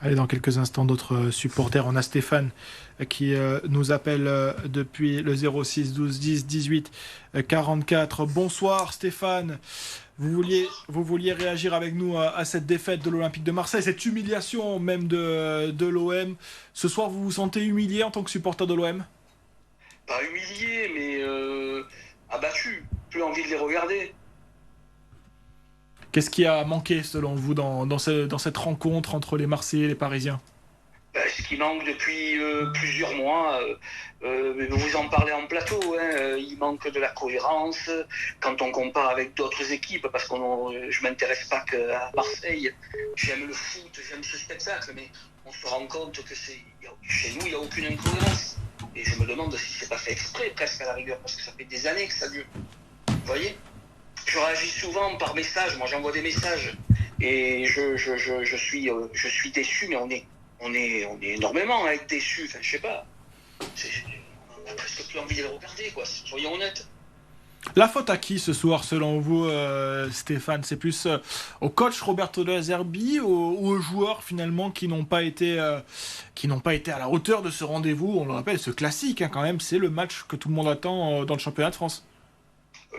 Allez, dans quelques instants, d'autres supporters. On a Stéphane qui nous appelle depuis le 06 12 10 18 44. Bonsoir Stéphane. Vous vouliez réagir avec nous à cette défaite de l'Olympique de Marseille, cette humiliation même de l'OM. Ce soir, vous vous sentez humilié en tant que supporter de l'OM? Pas humilié, mais abattu. Plus envie de les regarder. Qu'est-ce qui a manqué selon vous dans cette rencontre entre les Marseillais et les Parisiens? Ce qui manque depuis plusieurs mois, mais vous en parlez en plateau, hein, il manque de la cohérence quand on compare avec d'autres équipes, parce que je m'intéresse pas qu'à Marseille. J'aime le foot, j'aime ce spectacle, mais on se rend compte que chez nous, il n'y a aucune incohérence. Et je me demande si c'est pas fait exprès, presque à la rigueur, parce que ça fait des années que ça dure. Vous voyez? Je réagis souvent par message, moi j'envoie des messages, et je suis déçu, mais on est énormément à être déçu. Enfin, je sais pas. On a presque plus envie de les regarder, quoi. Soyons honnêtes. La faute à qui ce soir, selon vous, Stéphane? C'est plus au coach Roberto De Zerbi ou aux joueurs finalement qui n'ont pas été à la hauteur de ce rendez-vous? On le rappelle, ce classique, hein, quand même, c'est le match que tout le monde attend dans le championnat de France. Euh,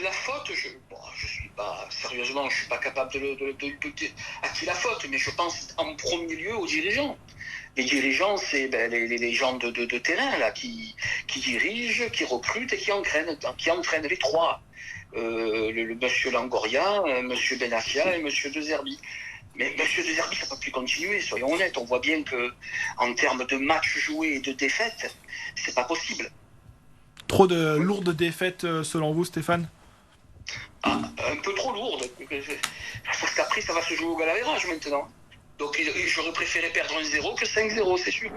la faute, je suis pas sérieusement, je suis pas capable de à qui la faute, mais je pense en premier lieu aux dirigeants. Les dirigeants, c'est les gens de terrain là qui dirigent, qui recrutent et qui entraînent les trois. Le monsieur Langoria, monsieur Benassia et monsieur De Zerbi. Mais monsieur De Zerbi, ça ne peut plus continuer, soyons honnêtes. On voit bien que en termes de matchs joués et de défaites, c'est pas possible. Trop de lourdes défaites, selon vous, Stéphane? Ah, un peu trop lourde. Parce qu'après, ça va se jouer au galavérage maintenant. Donc j'aurais préféré perdre 1-0 que 5-0, c'est sûr.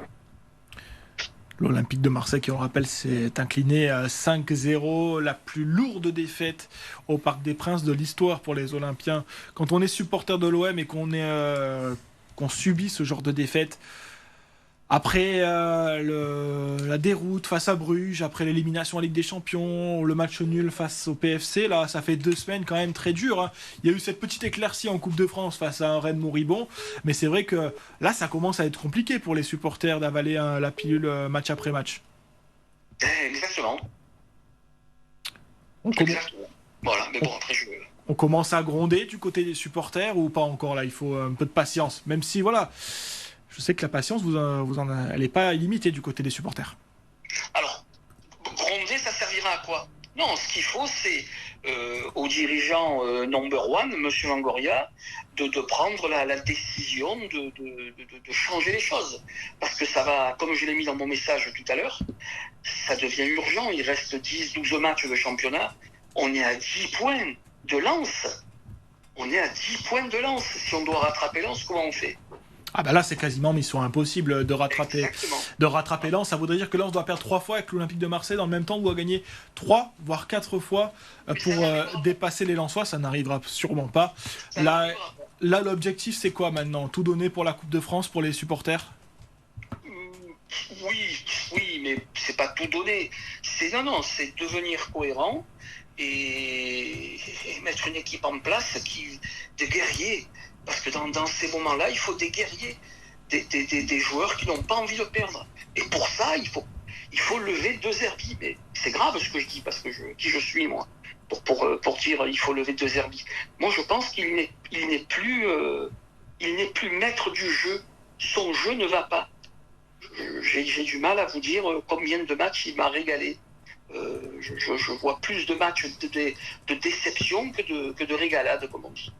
L'Olympique de Marseille, qui on le rappelle, s'est incliné à 5-0, la plus lourde défaite au Parc des Princes de l'histoire pour les Olympiens. Quand on est supporter de l'OM et qu'on subit ce genre de défaite, après la déroute face à Bruges, après l'élimination en Ligue des Champions, le match nul face au PFC, là, ça fait 2 semaines quand même très dures, hein. Il y a eu cette petite éclaircie en Coupe de France face à un Rennes moribond, mais c'est vrai que là, ça commence à être compliqué pour les supporters d'avaler la pilule match après match. Exactement. On, comm- Exactement. Voilà, mais on- bon, après, on commence à gronder du côté des supporters ou pas encore là? Il faut un peu de patience, même si voilà, je sais que la patience, elle n'est pas illimitée du côté des supporters. Alors, gronder, ça servira à quoi? Non, ce qu'il faut, c'est au dirigeant number one, Monsieur Langoria, de prendre la décision de changer les choses. Parce que ça va, comme je l'ai mis dans mon message tout à l'heure, ça devient urgent. Il reste 10-12 matchs de championnat. On est à 10 points de Lens. On est à 10 points de Lens. Si on doit rattraper Lens, comment on fait? Ah bah là c'est quasiment mission impossible Exactement. de rattraper Lens. Ça voudrait dire que Lens doit perdre 3 fois avec l'Olympique de Marseille dans le même temps, ou doit gagner 3 voire 4 fois Mais pour ça n'arrivera pas. dépasser les Lensois. Ça n'arrivera sûrement pas. Ça Là, n'arrivera pas. là l'objectif c'est quoi maintenant? Tout donner pour la Coupe de France pour les supporters? Oui, oui, mais c'est pas tout donné. Non, non, c'est devenir cohérent et mettre une équipe en place des guerriers. Parce que dans ces moments-là, il faut des guerriers, des joueurs qui n'ont pas envie de perdre. Et pour ça, il faut lever deux herbies. Mais c'est grave ce que je dis, parce que qui je suis, moi, pour dire il faut lever deux herbies. Moi, je pense il n'est plus maître du jeu. Son jeu ne va pas. J'ai du mal à vous dire combien de matchs il m'a régalé. Je vois plus de matchs de déception que de régalade, comme on dit.